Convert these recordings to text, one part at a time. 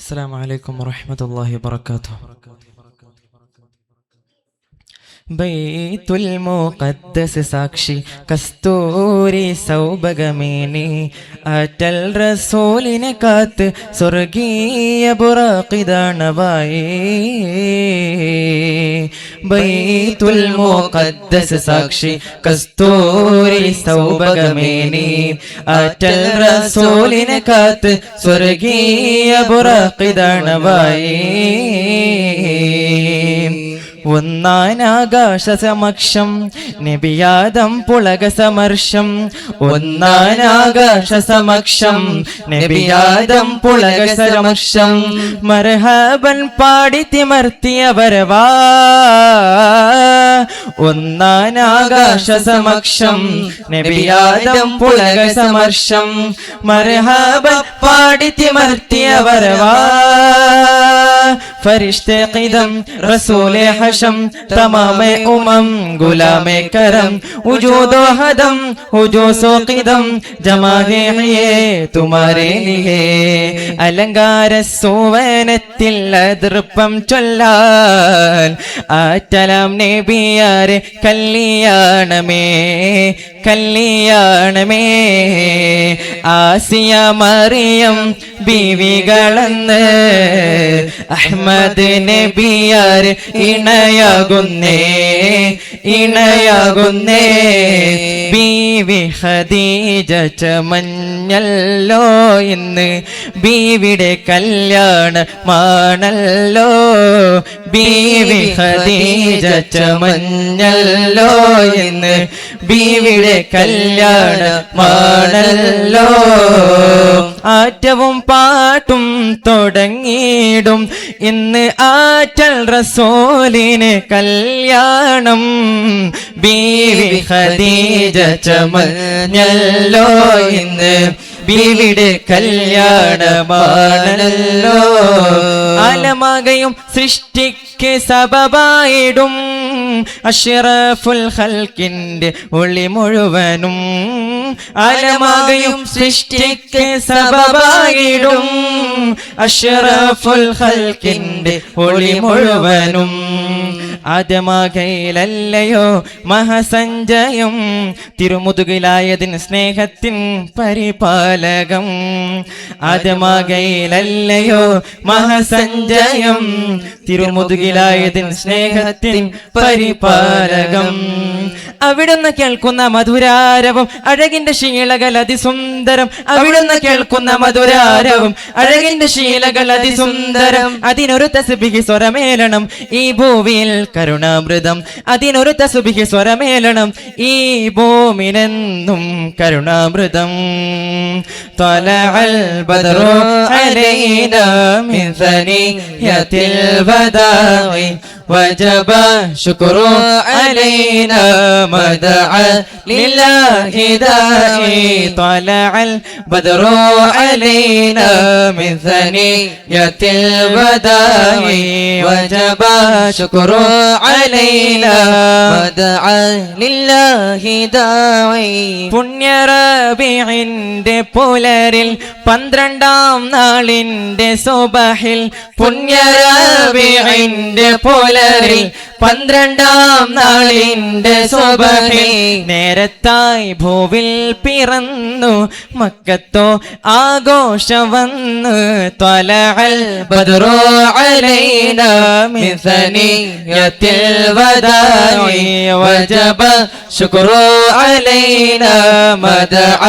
السلام عليكم ورحمة الله وبركاته. ബൈത്തുൽ മുഖദ്ദസ് സാക്ഷി കസ്തൂരി സൗഭഗമേനി അറ്റൽ റസൂലിനെ കാത്ത് സ്വർഗീയ ബുറാഖിദാണവായി. ബൈത്തുൽ മുഖദ്ദസ് സാക്ഷി കസ്തൂരി സൗഭഗമേനി അറ്റൽ റസൂലിനെ കാത്ത് സ്വർഗീയ ബുറാഖിദാണവായി. ഒന്നാനാകാശ സമക്ഷം നബിയാദം പുളക സമർഷം. ഒന്നാനാകാശ സമക്ഷം നബിയാദം പുളക സമർഷം. മർഹബൻ പാടി തിമർത്തിയ വരവാ. ഒന്നാനാകാശ സമക്ഷം നബിയാദം പുളക സമർഷം. മർഹബൻ പാടി തിമർത്തിയ വരവാ. ഫരിഷ്തെ ഖിദം റസൂലെ ഹഷം തമാമെ ഉമം ഗുലാമെ കരം ഉജൂദോ ഹദം ഹുജൂസോ ഖിദം ജമാഹെ ഹയേ തുമാരേ ലിയേ. അലങ്കാര സോവനത്തിൽ അതിർപ്പം ചൊല്ലാൻ ആറ്റലാം നബിയാരെ കല്യാണമേ കല്യാണമേ. ആസിയ മറിയം ബീവികളെന്ന് അഹ്മദ് നബിയാർ ഇണയാകുന്നേ ഇണയാകുന്നേ. ബീവി ഖദീജ ചമഞ്ഞല്ലോ ഇന്ന് ബീവിയുടെ കല്യാണമാണല്ലോ. ബീവി ഖദീജ ചമഞ്ഞല്ലോ ഇന്ന് ബീവിയുടെ കല്യാണമാണല്ലോ. ആറ്റവും പാട്ടും തുടങ്ങിയിടും ഇന്ന് ആറ്റൽ റസൂലിന് കല്യാണം. ബീവി ഖദീജ ചമഞ്ഞല്ലോ ഇന്ന് ബീവിയുടെ കല്യാണമാണല്ലോ. ആലമാകയും സൃഷ്ടിക്ക് സബബായിടും അഷ്റഫുൽ ഖൽക്കിന്റെ ഒളി മുഴുവനും. ആലമാകയും സൃഷ്ടിക്ക് സബബായിടും അഷ്റഫുൽ ഖൽക്കിന്റെ ഒളി മുഴുവനും. ആദമാകയിലല്ലയോ മഹാസഞ്ചയം തിരുമുതുകിലായതിൻ സ്നേഹത്തിൻ പരിപാലകം. ആദമാകയിലല്ലയോ മഹാസഞ്ചയം തിരുമുതുകിലായതിൻ സ്നേഹത്തിൻ പരിപാലകം. അവിടുന്ന് കേൾക്കുന്ന മധുരാരവം അഴകിന്റെ ശീലകൾ അതിസുന്ദരം. അവിടുന്ന് കേൾക്കുന്ന മധുരാരവം അഴകിന്റെ ശീലകൾ അതിസുന്ദരം. അതിനൊരു തസ്ബീഹ് സ്വരമേലണം ഈ ഭൂമിയിൽ കരുണാമൃതം. അതിനൊരു തസ്ബീഹ് സ്വരമേലണം ഈ ഭൂമിനെന്നും കരുണാമൃതം. ത്വലഅൽ ബദ്റു അലൈനാ മിൻ സനിയത്തിൽ വദാഇ വജബ ശുക്രു അലൈനാ മദഅ ലില്ലാഹി ദാഇ. ത്വലഅൽ ബദ്റു അലൈനാ മിൻ സനിയത്തിൽ വദാഇ വജബ ശുക്രു അലൈനാ മദഅ ലില്ലാഹി ദാഇ. പുണ്യ റബീഇന്റെ പുലരിൽ 12-ാം നാളിന്റെ സുബഹിൽ. പുണ്യ റബീഇന്റെ പുലരിൽ 12-ാം നാളിന്റെ സുബഹിൽ നേരത്തായി ഭൂവിൽ പിറന്നു മക്കത്തോ ആഘോഷം വന്നു. ത്വലഅൽ ബദ്റു അലൈനാ മിൻ സനിയത്തിൽ വദാഇ വജബ ശുക്രു അലൈനാ മദഅ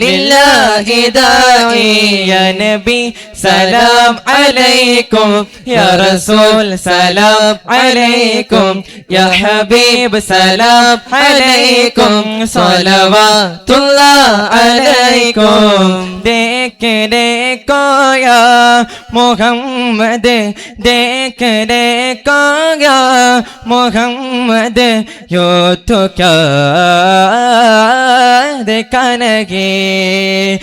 ലില്ലാഹി ദാഇ. യാ നബി സലാം അലൈക്കും യാ റസൂൽ സലാം അലൈക്കും യാ ഹബീബ് സലാം അലൈക്കും സ്വലവാതുല്ലാഹ് അലൈക്കും. देख देखो या मोहम्मद देख देखो या मोहम्मद यो तो क्या देखा नहीं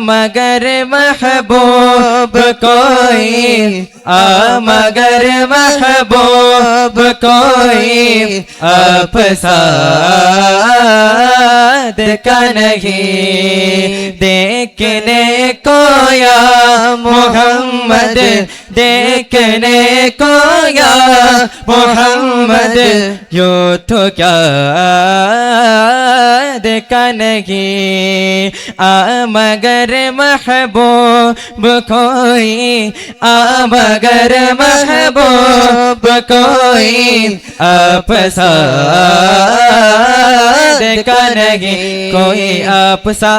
मगर महबूब कोई मगर महबूब कोई आप सा देखा नहीं देखने को या मोहम्मद देखने को या मोहम्मद यूं तो क्या देखा नहीं मगर महबूब कोई मगर महबूब कोई आपसा देखा नहीं कोई आपसा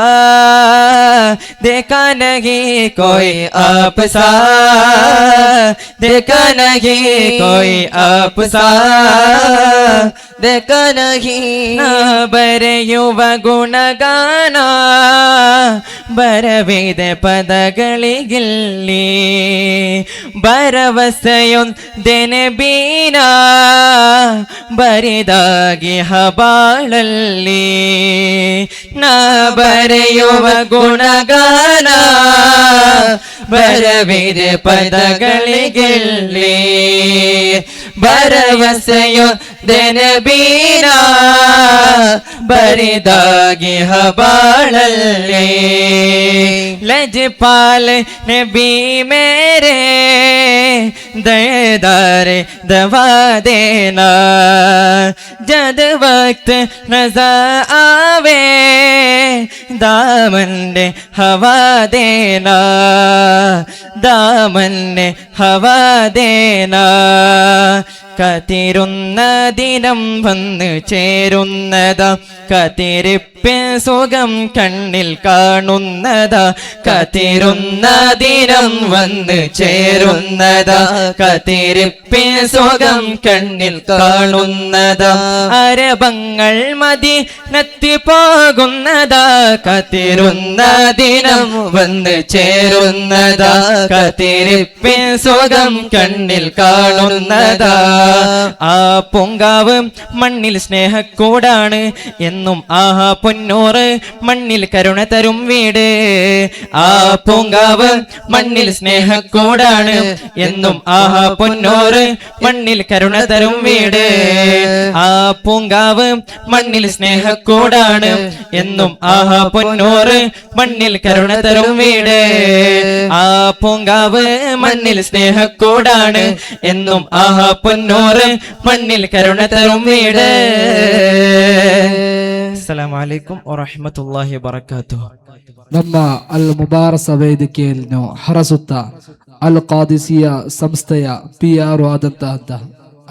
देखा नहीं कोई आपसा देखा नहीं कोई आपसा देखा नहीं ಬರೆಯುವ ಗುಣಗಾನ ಬರವಿದ ಪದಗಳಿಗಿಲ್ಲಿ ಭರವಸೆಯೊಂದೆನೆ ಬೀನ ಬರಿದಾಗಿ ಹಬಾಳಲ್ಲಿ ನಾ ಬರೆಯುವ ಗುಣಗಾನ ಬರವಿದ ಪದಗಳಿಗಿಲ್ಲಿ ಭರವಸೆಯೊಂದೆನೆ ಬೀನ ಬರಿದಾಗಿ ಹಬಾಳಲ್ಲಿ ಲಜಪಾಲ್ ನಬಿ ಮೇರೆ ದಯದಾರೆ ದವಾ ದೇನಾ जद वक्त नज़र आवे दामन ने हवा देना दामन ने हवा देना കാത്തിരുന്ന ദിനം വന്ന് ചേരുന്നതാ കാത്തിരിപ്പിൻ സുഖം കണ്ണിൽ കാണുന്നതാ കാത്തിരുന്ന ദിനം വന്ന് ചേരുന്നതാ കാത്തിരിപ്പിൻ സുഖം കണ്ണിൽ കാണുന്നതാ അരബങ്ങൾ മദീനത്തിൽ പോകുന്നതാ കാത്തിരുന്ന ദിനം വന്ന് ചേരുന്നതാ കാത്തിരിപ്പിൻ സുഖം കണ്ണിൽ കാണുന്നതാ ആ പൂങ്കാവ് മണ്ണിൽ സ്നേഹക്കൂടാണ് എന്നും ആഹാ പൊന്നൂറ് മണ്ണിൽ കരുണ തരും വീട് ആ പൂങ്കാവ് മണ്ണിൽ സ്നേഹക്കൂടാണ് എന്നും ആഹാ പൊന്നൂറ് മണ്ണിൽ കരുണ തരും വീട് ആ പൂങ്കാവ് മണ്ണിൽ സ്നേഹക്കൂടാണ് എന്നും ആഹാ പൊന്നൂറ് മണ്ണിൽ കരുണ തരും വീട് ആ പൂങ്കാവ് മണ്ണിൽ സ്നേഹക്കൂടാണ് എന്നും ആഹാ പൊന്നൂറ് മണ്ണിൽ കരുണ തരും വീട്. അസ്സലാമു അലൈക്കും വറഹ്മത്തുള്ളാഹി വബറകാതുഹു. ನಮ್ಮ ಅಲ್ ಮುಬಾರಸ ವೇದಿಕೆಯನ್ನು ಹರಸುತ್ತ ಅಲ್ ಕಾದಿಸಿಯ ಸಂಸ್ಥೆಯ PRO ಆದಂತಹ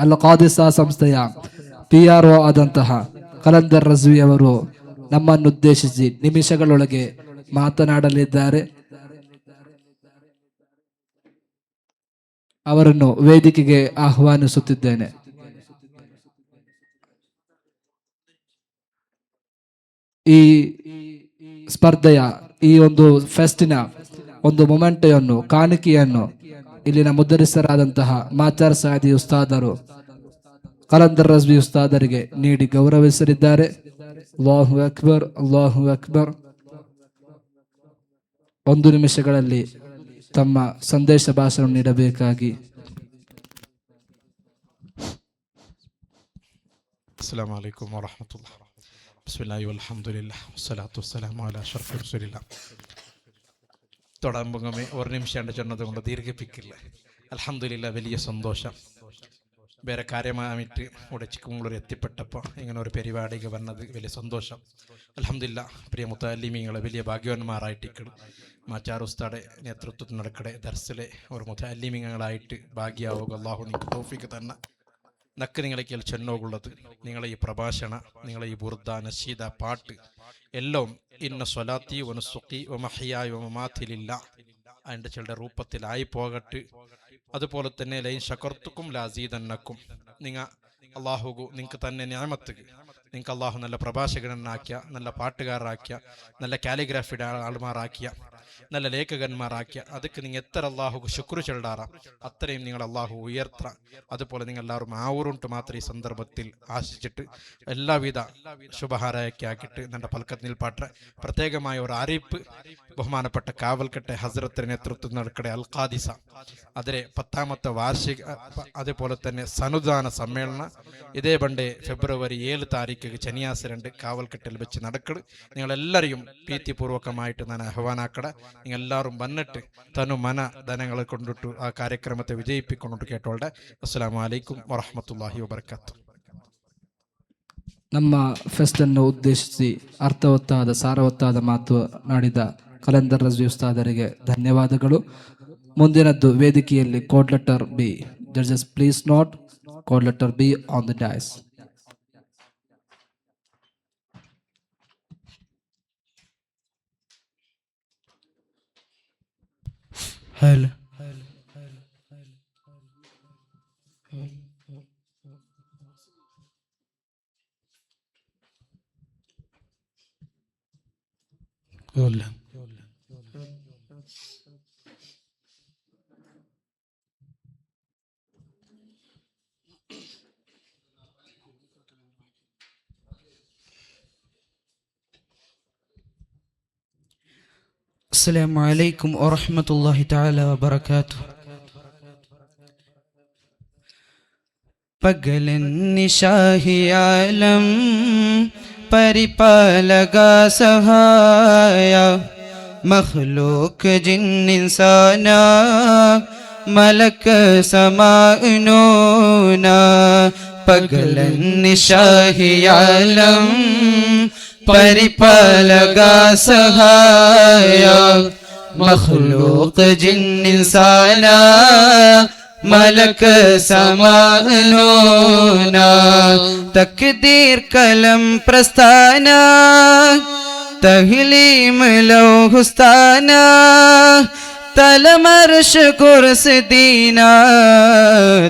ಅಲ್ ಕಾದಿಸ ಸಂಸ್ಥೆಯ PRO ಆದಂತಹ ಕಲಂದರ್ ರಜ್ವಿ ಅವರು ನಮ್ಮನ್ನುದ್ದೇಶಿಸಿ ನಿಮಿಷಗಳೊಳಗೆ ಮಾತನಾಡಲಿದ್ದಾರೆ. ಅವರನ್ನು ವೇದಿಕೆಗೆ ಆಹ್ವಾನಿಸುತ್ತಿದ್ದೇನೆ. ಈ ಸ್ಪರ್ಧೆಯ ಈ ಒಂದು ಫೆಸ್ಟಿನ ಒಂದು ಮೊಮೆಂಟನ್ನು ಕಾಣಿಕೆಯನ್ನು ಇಲ್ಲಿನ ಮುದ್ದರಿಸರಾದಂತಹ ಮಾಚಾರ್ ಸಾದಿ ಉಸ್ತಾದರು ಕಲಂದರ್ ರಜ್ವಿ ಉಸ್ತಾದರಿಗೆ ನೀಡಿ ಗೌರವಿಸಲಿದ್ದಾರೆ. ಅಲ್ಲಾಹು ಅಕ್ಬರ್ ಅಲ್ಲಾಹು ಅಕ್ಬರ್. 1 ನಿಮಿಷಗಳಲ್ಲಿ ತಮ್ಮ ಸಂದೇಶ ಭಾಷಣ ನೀಡಬೇಕಾಗಿ. ಅಸ್ಸಲಾಮು ಅಲೈಕುಂ ವರಹಮತುಲ್ಲಾಹ್. ബിസ്മില്ലാഹി വൽഹംദുലില്ലാഹ് വസ്സലാത്തു വസ്സലാമു അലാ അഷ്റഫി റസൂലില്ലാഹ്. തുടങ്ങുമേ 1 നിമിഷം ചെന്നത് കൊണ്ട് ദീർഘിപ്പിക്കില്ല. അൽഹംദുലില്ലാഹ്, വലിയ സന്തോഷം. വേറെ കാര്യമായിട്ട് ഇവിടെ ചിക്കമംഗളൂർ എത്തിപ്പെട്ടപ്പോൾ ഇങ്ങനെ ഒരു പരിപാടിക്ക് വന്നത് വലിയ സന്തോഷം. അൽഹംദുലില്ലാഹ്, പ്രിയ മുതഅല്ലിമീങ്ങളെ വലിയ ഭാഗ്യവാന്മാരായിട്ടിരിക്കണം. മാച്ചാർ ഉസ്താദെ നേതൃത്വത്തിൽ നടക്കടെ ദർസിലെ ഒരു മുതഅല്ലിമീങ്ങളായിട്ട് ഭാഗ്യമാവുക. അല്ലാഹു നിങ്ങൾക്ക് തൗഫീഖ് തന്നെ. നക്ക് നിങ്ങളെ ചെന്നോകുള്ളത് നിങ്ങളെ ഈ പ്രഭാഷണ, നിങ്ങളെ ഈ ബുർദ, നശീദ, പാട്ട് എല്ലാം ഇന്ന സ്വലാത്തി വനുസുഖി വമഹ്യായ വമമാതിലില്ലാ അതിൻ്റെ ചിലരുടെ രൂപത്തിലായി പോകട്ട്. അതുപോലെ തന്നെ ലൈൻ ശകർത്തുക്കും ലാസീദന്നക്കും. അള്ളാഹുഗു നിങ്ങൾക്ക് തന്നെ നിഅമത്ത്, നിങ്ങൾക്ക് അള്ളാഹു നല്ല പ്രഭാഷകനാക്കിയ, നല്ല പാട്ടുകാരാക്കിയ, നല്ല കാലിഗ്രാഫിയുടെ ആൾമാരാക്കിയ, നല്ല ലേഖകന്മാരാക്കിയ, അതൊക്കെ നിങ്ങൾ എത്ര അള്ളാഹുക്ക് ശുക്ർ ചെല്ലാറാം അത്രയും നിങ്ങൾ അള്ളാഹു ഉയർത്ത. അതുപോലെ നിങ്ങൾ എല്ലാവരും ആവൂറുണ്ട് മാത്രം ഈ സന്ദർഭത്തിൽ ആശിച്ചിട്ട് എല്ലാവിധ ശുഭഹാരയൊക്കെ ആക്കിയിട്ട് എൻ്റെ പൽക്കത്തിൽ പാട്ട് പ്രത്യേകമായ ഒരു അറിയിപ്പ്. ബഹുമാനപ്പെട്ട കാവൽക്കട്ടെ ഹസ്രത്തിന്റെ നേതൃത്വത്തിൽ നടക്കട്ടെ അൽ ഖാദിസ അതിലെ 10ാമത്തെ വാർഷിക അതേപോലെ തന്നെ സനുദാന സമ്മേളനം ഇതേ പണ്ടേ ഫെബ്രുവരി 7 താരീഖ് ശനിയാഴ്ച 2 കാവൽക്കട്ടിൽ വെച്ച് നടക്കട്. നിങ്ങളെല്ലാവരെയും പ്രീതിപൂർവകമായിട്ട് ഞാൻ ആഹ്വാനാക്കട. നിങ്ങളെല്ലാവരും വന്നിട്ട് തനു മന ധനങ്ങളെ കൊണ്ടിട്ട് ആ കാര്യക്രമത്തെ വിജയിപ്പിക്കൊണ്ടിട്ട് കേട്ടോളുടെ. അസ്സലാമു അലൈക്കും വറഹ്മത്തുള്ളാഹി ವಬರಕಾತು. ನಮ್ಮ ಫೆಸ್ಟನ್ನು ಉದ್ದೇಶಿಸಿ ಅರ್ಥವತ್ತಾದ ಸಾರವತ್ತಾದ ಮಾತು ನಾಡಿದ ಕಲಂದರ್ ರಜ್ವಿ ಉಸ್ತಾದರಿಗೆ ಧನ್ಯವಾದಗಳು. ಮುಂದಿನದ್ದು ವೇದಿಕೆಯಲ್ಲಿ code letter B. Judges please note code letter B on the dice. Hello السلام عليكم ورحمة الله تعالى وبركاته. പകലന്നിശാഹിയാലം പരിപാലക സഹായ മഖ്ലൂക്ക് ജിന്നിൻസാന മലക്ക് സമാനൂന പകലന്നിശാഹിയാലം പരിപാലക സഹായ മഖ്ലൂക്ക് ജിന്നിൻസാന മലക്ക് സമാനൂന തക്ദീർ കലം പ്രസ്ഥാന തഹ്ലീം ലൗഹുസ്താന തലമർഷ് കുർസ് ദീന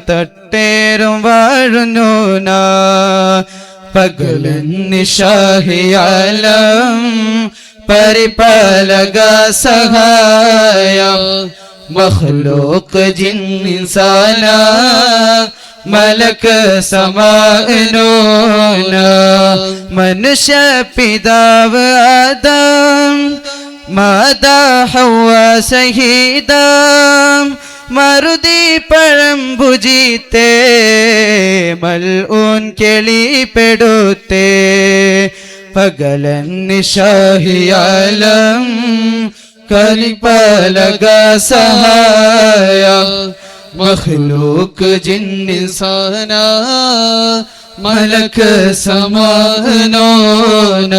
തട്ടേറും വാഴുന്നൂന പകലന്നിശാഹിയാലം പരിപാലക സഹായ മഖ്ലൂക്ക് ജിന്നിൻസാന മലക്ക് സമാനൂന മനുഷ്യ പിതാവ് ആദം മാതാ ഹവ്വ സഹീദം മറുതി പഴം ഭുജിത്തേ മൽഊൻ കെളിപ്പെടുത്തേ പകലന്നിശാഹിയാലം പരിപാലക സഹായ മഖ്ലൂക്ക് ജിന്നിൻസാന മലക്ക് സമാനൂന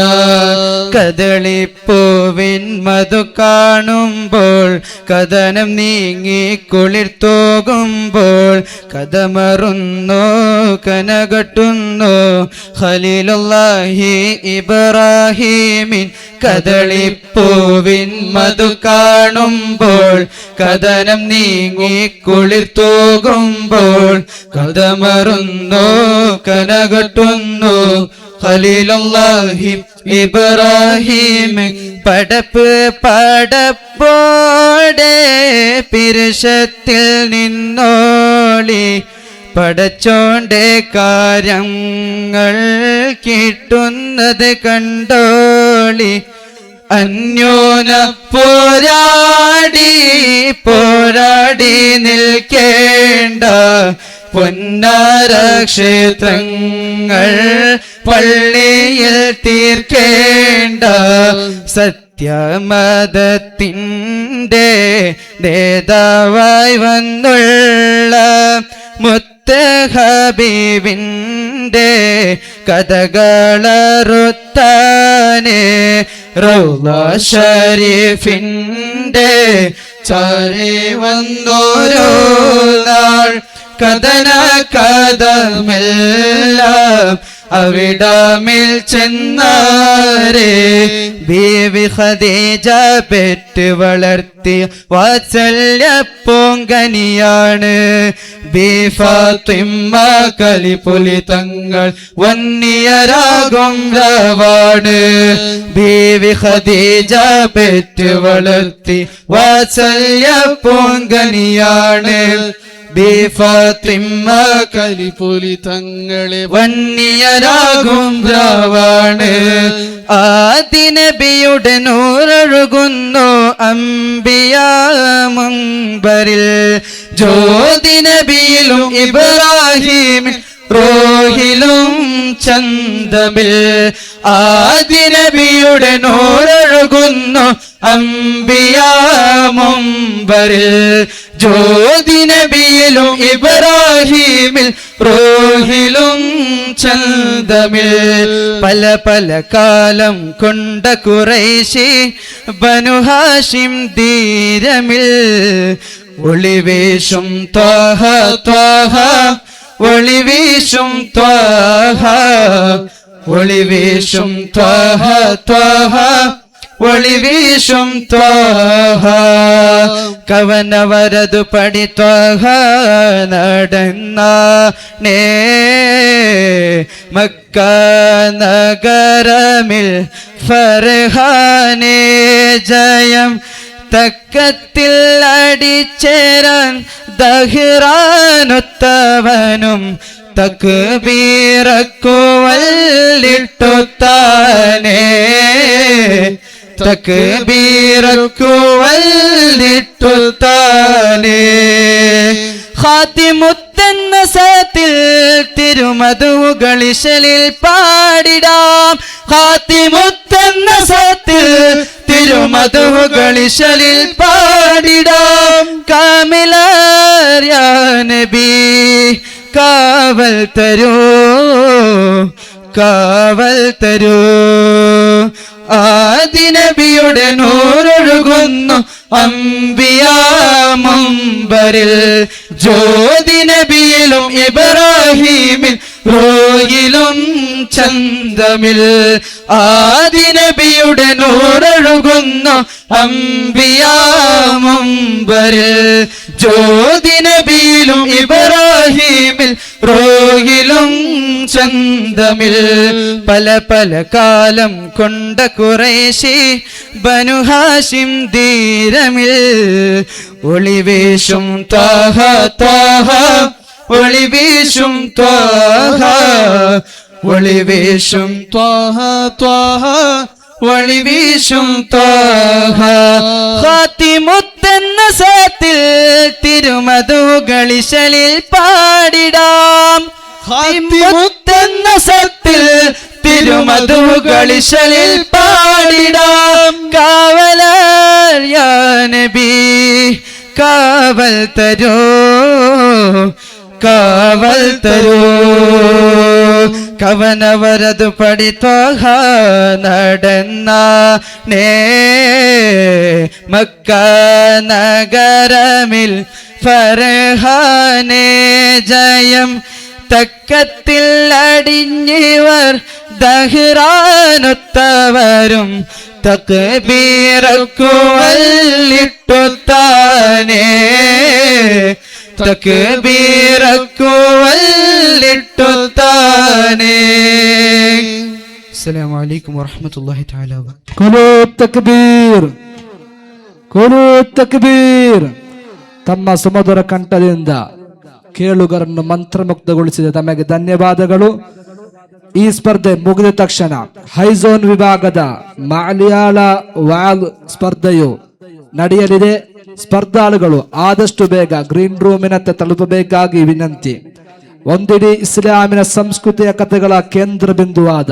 കദളിപ്പൂവിൻ മധു കാണുമ്പോൾ കഥനം നീങ്ങി കുളിർത്തോകുമ്പോൾ കഥമറുന്നു കനകട്ടുന്നു ഖലീലുല്ലാഹി ഇബ്രാഹിമിൻ കദളിപ്പൂവിൻ മധു കാണുമ്പോൾ കഥനം നീങ്ങി കുളിർത്തോകുമ്പോൾ കഥമറുന്നു കനകട്ടുന്നു ഖലീലുല്ലാഹി ഇബ്രാഹിം പടപ്പ് പടപ്പോടെ പിരുഷത്തിൽ നിന്നോളി പടച്ചോന്റെ കാര്യങ്ങൾ കിട്ടുന്നത് കണ്ടോളി അന്യോന പോരാടി പോരാടി നിൽക്കേണ്ട പൊന്നാര ക്ഷേത്രങ്ങൾ പള്ളിയിൽ തീർക്കേണ്ട സത്യമതത്തിൻ്റെ നേതാവായി വന്നുള്ള മുത്ത് ഹബീബിൻ്റെ കഥകളറുത്താനെ റൗള ഷരീഫിൻ്റെ ചാരി വന്നോരോ നാൾ കഥന കഥമെല്ലാം അവിടമിൽ ചെന്നാരേ ബീവി ഖദീജ പെറ്റ് വളർത്തി വാത്സല്യ പൂങ്കനിയാണ് ബീ ഫാത്തിമ കലിപുലി തങ്ങൾ വന്നിയരാകും രാവാണ് ബീവി ഖദീജ പെറ്റ് വളർത്തി വാത്സല്യ പൂങ്കനിയാണ് ബീ ഫാത്തിമ കലിപുലി തങ്ങളെ വന്നിയരാകും രാവാണ് ആദിനബിയുടെ നൂറൊഴുകുന്നു അംബിയാ മുൻബറിൽ ജ്യോതി നബിയിലും ഇബ്രാഹിം റൂഹിലും ചന്തമിൽ ആദിനബിയുടെ നൂറൊഴുകുന്നു അംബിയാ മുൻബറിൽ ജ്യോതി നബിയിലും ഇബ്രാഹിമിൽ റൂഹിലും ചന്തമിൽ പല പല കാലം കൊണ്ട ഖുറൈശി ബനു ഹാഷിം ധീരമിൽ ഒളിവേശും ത്വാഹ ത്വാഹ ഒളിവീശും ത്വാഹ ഒളിവീശും ത്വാഹ ത്വാഹ ഒളിവീശും ത്വാഹ കവനവരതു പടി ത്വാഹ നടന്നേ മക്ക നഗരമിൽ ഫർഹാനേ ജയം തക്കത്തിൽ അടിച്ചേരാൻ ദഹ്റാനൊത്തവനും തക്ബീറക്കുവല്ലിട്ടുത്താനേ തക്ബീറക്കുവല്ലിട്ടുത്താനേ ഖാതിമുത്തെന്ന സത്തിൽ തിരുമധുകളിശലിൽ പാടിടാം ഖാതിമുത്തെന്ന സത്തിൽ തിരുമധുകളിശലിൽ പാടിടാം കാമിലാർ യാ നബി കാവൽ തരൂ കാവൽ തരൂ ആദിനബിയുടെ നൂറൊഴുകുന്നു അംബിയാ മുൻബറിൽ ജ്യോതി നബിയിലും ഇബ്രാഹിമിൽ റൂഹിലും ചന്തമിൽ ആദിനബിയുടെ നൂറൊഴുകുന്നു അംബിയാ മുൻബറിൽ ജ്യോതി നബിയിലും ഇബ്രാഹിമിൽ റൂഹിലും ചന്തമിൽ പല പല കാലം കൊണ്ട ഖുറൈശി ബനു ഹാഷിം ധീരമിൽ ഒളിവേശും ത്വാഹ ത്വാഹ ഒളിവീശും ത്വാഹ ഒളിവീശും ത്വാഹ ത്വാഹ ഒളിവീശും ത്വാഹ ഖാതിമുത്തെന്ന സത്തിൽ തിരുമധുകളിശലിൽ പാടിടാം ഖാതിമുത്തെന്ന സത്തിൽ തിരുമധുകളിശലിൽ പാടിടാം കാവലാർ യാ നബി കാവൽ തരൂ കാവൽ തരൂ കവനവരതു പടി ത്വാഹ നടന്നേ മക്ക നഗരമിൽ ഫർഹാനേ ജയം തക്കത്തിൽ അടിഞ്ഞിവർ ദഹ്റാനൊത്തവരും തക്ബീറക്കുവല്ലിട്ടുത്താനേ തക്ബീറക്കുവല്ലിട്ടുത്താനേ അസ്സലാമു അലൈക്കും വറഹ്മത്തുള്ളാഹി തആല വബറകാതുഹു ಕೊಲು ತಕ್ಬೀರ್ ತಮ್ಮ ಸುಮಧುರ ಕಂಠದಿಂದ ಕೇಳುಗರನ್ನು ಮಂತ್ರಮುಗ್ಧಗೊಳಿಸಿದ ತಮಗೆ ಧನ್ಯವಾದಗಳು. ಈ ಸ್ಪರ್ಧೆ ಮುಗಿದ ತಕ್ಷಣ ಹೈಝೋನ್ ವಿಭಾಗದ ಮಲಯಾಳ ವಾಲ್ ಸ್ಪರ್ಧೆಯು ನಡೆಯಲಿದೆ. ಸ್ಪರ್ಧಾಳುಗಳು ಆದಷ್ಟು ಬೇಗ ಗ್ರೀನ್ ರೂಮಿನತ್ತ ತಲುಪಬೇಕಾಗಿ ವಿನಂತಿ. ಒಂದಿಡೀ ಇಸ್ಲಾಮಿನ ಸಂಸ್ಕೃತಿಯ ಕಥೆಗಳ ಕೇಂದ್ರ ಬಿಂದುವಾದ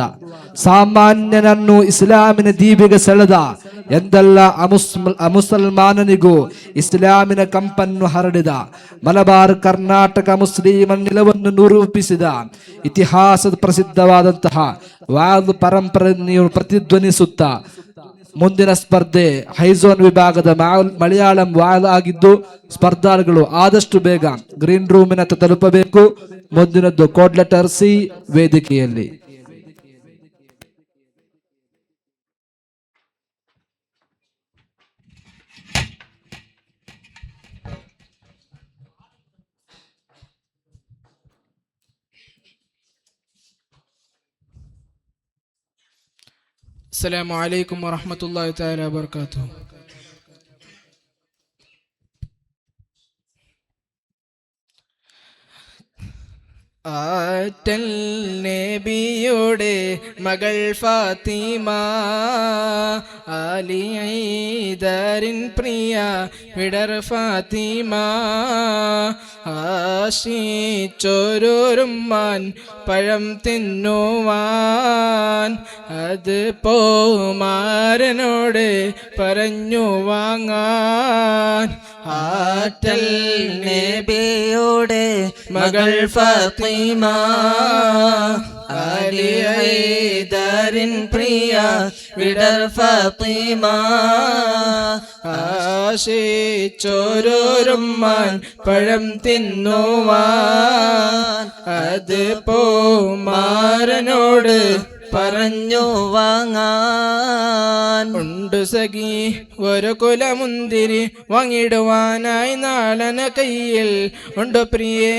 ಸಾಮಾನ್ಯನನ್ನು ಇಸ್ಲಾಮಿನ ದೀಪಿಗೆ ಸೆಳೆದ ಎಂದೆಲ್ಲ ಅಮುಸಲ್ಮಾನನಿಗೂ ಇಸ್ಲಾಮಿನ ಕಂಪನ್ನು ಹರಡಿದ ಮಲಬಾರ್ ಕರ್ನಾಟಕ ಮುಸ್ಲಿಮನ ನಿಲವನ್ನು ನಿರೂಪಿಸಿದ ಇತಿಹಾಸದ ಪ್ರಸಿದ್ಧವಾದಂತಹ ವಾದ್ ಪರಂಪರೆಯನ್ನು ಪ್ರತಿಧ್ವನಿಸುತ್ತಾ ಮುಂದಿನ ಸ್ಪರ್ಧೆ ಹೈಝೋನ್ ವಿಭಾಗದ ಮಲಯಾಳಂ ವಾಲ್ ಆಗಿದ್ದು ಸ್ಪರ್ಧಾಳುಗಳು ಆದಷ್ಟು ಬೇಗ ಗ್ರೀನ್ ರೂಮಿನತ್ತ ತಲುಪಬೇಕು. ಮುಂದಿನದ್ದು ಕೋಡ್ ಲೆಟರ್ ಸಿ ವೇದಿಕೆಯಲ್ಲಿ. അസ്സലാമു അലൈക്കും വറഹ്മത്തുള്ളാഹി തആല വബറകാതുഹു. ആറ്റൽ നബിയുടെ മകൾ ഫാത്തിമ അലി ഐദരിൻ പ്രിയ വിടർ ഫാത്തിമ ആശിച്ചോരുമ്മാൻ പഴം തിന്നുവാൻ അത് പോമാരനോട് പറഞ്ഞു വാങ്ങാൻ ആറ്റൽ നബിയുടെ മകൾ ഫാത്തിമ അലി ഐദരിൻ പ്രിയ വിടർ ഫാത്തിമ ആശിച്ചോരുമ്മാൻ പഴം തിന്നുവാൻ അത് പോമാരനോട് പറഞ്ഞു വാങ്ങാൻ ഉണ്ട് സഖി ഒരു കുലമുന്തിരി വാങ്ങിടുവാനായി നാളന കയ്യിൽ ഉണ്ട് പ്രിയേ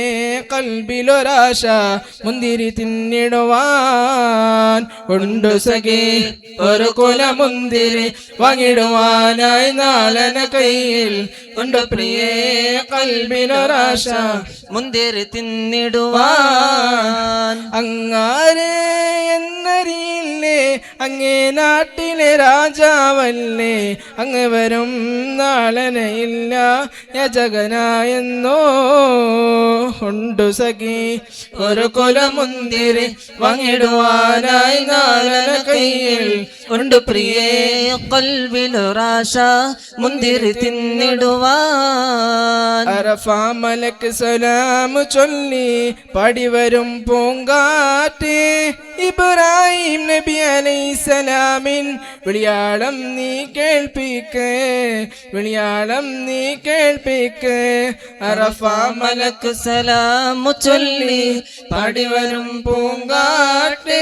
കൽബിലൊരാശ മുന്തിരി തിന്നിടുവാൻ ഉണ്ട് സഖി ഒരു കുലമുന്തിരി വാങ്ങിടുവാനായി നാളന കയ്യിൽ ഉണ്ട് പ്രിയേ കൽബിലൊരാശ മുന്തിരി തിന്നിടുവാൻ അങ്ങാരെ എന്നറിയില്ലേ അങ്ങേ നാട്ടിലെ രാജാവല്ലേ അങ്ങ് വരും നാളനയില്ല യജകനായെന്നോ ഉണ്ട് സഖി ഒരു കുലമുന്തിരി വാങ്ങിടുവാനായി നാളന കയ്യിൽ ഉണ്ട് പ്രിയേ കൽബിലൊരാശ മുന്തിരി തിന്നിടുവാൻ അറഫാ മലക്ക് സലാം ചൊല്ലി പാടിവരും പൂങ്കാറ്റ് ഇബ്രാഹിം നബി അലൈഹിസ്സലാമിൻ വിളിയാളം നീ കേൾപ്പിക്ക് വിളിയാളം നീ കേൾപ്പിക്ക് അറഫാ മലക്ക് സലാമു ചൊല്ലി പാടിവരും പൂങ്കാറ്റ്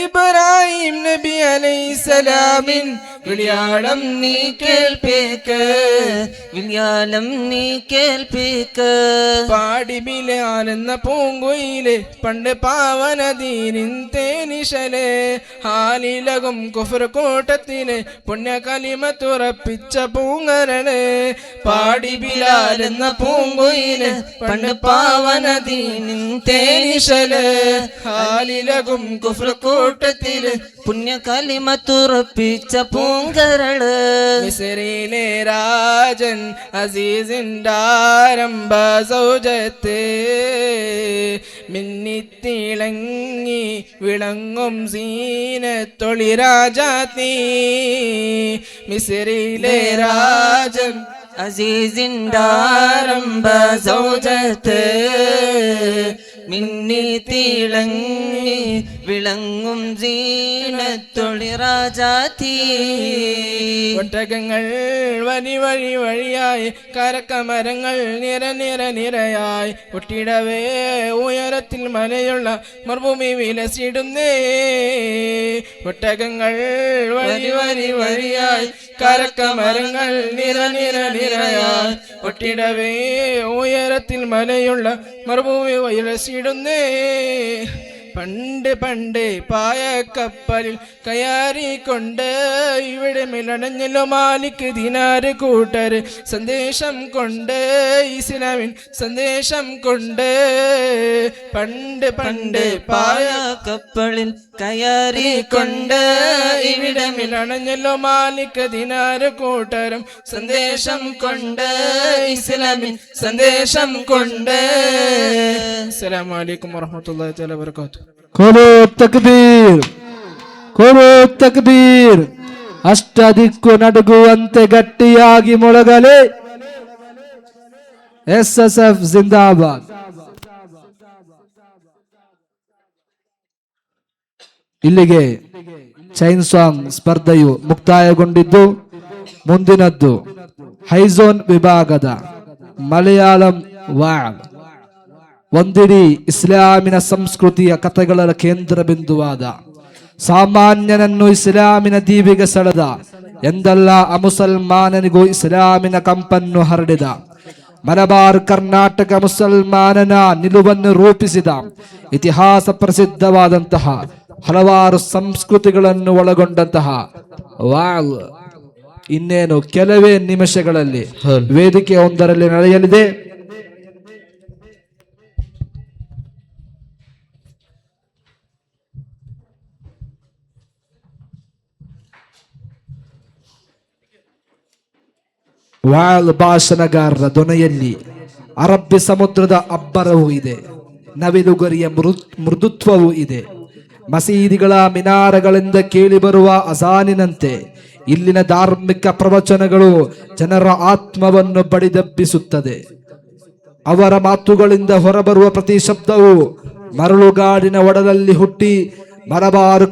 ഇബ്രാഹിം നബി അലൈഹിസ്സലാമിൻ വിളിയാളം നീ കേൾപ്പിക്ക് വിളിയാളം നീ കേൾപ്പിക്ക് പാടി ബിലാലെന്ന പൂങ്കുയില് പണ്ട് പാവനദീനിൻ തേനിശല് ഹാലിലകും കുഫർ കൂട്ടത്തില് പുണ്യ കലിമ തുറപ്പിച്ച പൂങ്കരള് പാടി ബിലാലെന്ന പൂങ്കുയില് പണ്ട് പാവനദീനിൻ തേനിശല് ഹാലിലകും കുഫർ കൂട്ടത്തില് പുണ്യ കലിമ തുറപ്പിച്ച പൂങ്കരള് മിസ്രിലെ രാജൻ അസീസിൻ്റെ ആരംഭ സൗജത്ത് മിന്നിത്തിളങ്ങി വിളങ്ങും സീനത്തൊളി രാജാത്തി മിസ്രിലെ രാജൻ അസീസിൻ്റെ ആരംഭ സൗജത്ത് മിന്നി തിളങ്ങി വിളങ്ങും ജീനത്തൊളി രാജാത്തി ഒട്ടകങ്ങൾ വരി വഴി വഴിയായി കരക്കമരങ്ങൾ നിര നിര നിരയായി ഒട്ടിടവേ ഉയരത്തിൽ മലയുള്ള മറുഭൂമി വിലസിടുന്നേ ഒട്ടകങ്ങൾ വരി വരി വഴിയായി കരക്കമരങ്ങൾ നിര നിര നിരയായി ഒട്ടിടവേ ഉയരത്തിൽ മലയുള്ള മറുഭൂമി വിലസിടുന്നേ പണ്ട് പണ്ട് പായക്കപ്പലിൽ കയറിക്കൊണ്ട് ഇവിടെ മിലണഞ്ഞല്ലോ മാലിക് ദിനാര് കൂട്ടര് സന്ദേശം കൊണ്ട് ഇസ്ലാമിൻ സന്ദേശം കൊണ്ട് പണ്ട് പണ്ട് പായക്കപ്പലിൽ കയറിക്കൊണ്ട് ഇവിടെ മിലണഞ്ഞല്ലോ മാലിക് ദിനാര് കൂട്ടരും സന്ദേശം കൊണ്ട് ഇസ്ലാമിൻ സന്ദേശം കൊണ്ട്. അസ്സലാമു അലൈക്കും വറഹ്മത്തുള്ളാഹി തആല വബറകാതുഹു. ಕೊರೋ ತಕ್ಬೀರ್ ಕೊರೋ ತಕ್ಬೀರ್ ಅಷ್ಟದಿಕ್ಕು ನಡುಗುವಂತೆ ಗಟ್ಟಿಯಾಗಿ ಮೊಳಗಲೆ ಎಸ್ಎಸ್ಎಫ್ ಜಿಂದಾಬಾದ್. ಇಲ್ಲಿಗೆ ಚೈನ್ ಸಾಂಗ್ ಸ್ಪರ್ಧೆಯು ಮುಕ್ತಾಯಗೊಂಡಿದ್ದು ಮುಂದಿನದ್ದು ಹೈಝೋನ್ ವಿಭಾಗದ ಮಲಯಾಳಂ ವಾಲ್ ಒಂದಿಡೀ ಇಸ್ಲಾಮಿನ ಸಂಸ್ಕೃತಿಯ ಕಥೆಗಳ ಕೇಂದ್ರ ಬಿಂದುವಾದ ಸಾಮಾನ್ಯನನ್ನು ಇಸ್ಲಾಮಿನ ದೀವಿಗೆ ಸೆಳೆದ ಎಂದಲ್ಲ ಅಮುಸಲ್ಮಾನನಿಗೂ ಇಸ್ಲಾಮಿನ ಕಂಪನ್ನು ಹರಡಿದ ಮಲಬಾರ್ ಕರ್ನಾಟಕ ಮುಸಲ್ಮಾನನ ನಿಲುವನ್ನು ರೂಪಿಸಿದ ಇತಿಹಾಸ ಪ್ರಸಿದ್ಧವಾದಂತಹ ಹಲವಾರು ಸಂಸ್ಕೃತಿಗಳನ್ನು ಒಳಗೊಂಡಂತಹ ವಾಲ್ ಇನ್ನೇನು ಕೆಲವೇ ನಿಮಿಷಗಳಲ್ಲಿ ವೇದಿಕೆ ಒಂದರಲ್ಲಿ ನಡೆಯಲಿದೆ. ವಾಲ್ ಭಾಷಣಗಾರರ ದೊನೆಯಲ್ಲಿ ಅರಬ್ಬಿ ಸಮುದ್ರದ ಅಬ್ಬರವೂ ಇದೆ, ನವಿಲುಗರಿಯ ಮೃದುತ್ವವೂ ಇದೆ. ಮಸೀದಿಗಳ ಮಿನಾರಗಳಿಂದ ಕೇಳಿಬರುವ ಅಜಾನಿನಂತೆ ಇಲ್ಲಿನ ಧಾರ್ಮಿಕ ಪ್ರವಚನಗಳು ಜನರ ಆತ್ಮವನ್ನು ಬಡಿದೆಬ್ಬಿಸುತ್ತದೆ. ಅವರ ಮಾತುಗಳಿಂದ ಹೊರಬರುವ ಪ್ರತಿ ಶಬ್ದವು ಮರಳುಗಾಡಿನ ಒಡಲಲ್ಲಿ ಹುಟ್ಟಿ ಮಲಬಾರು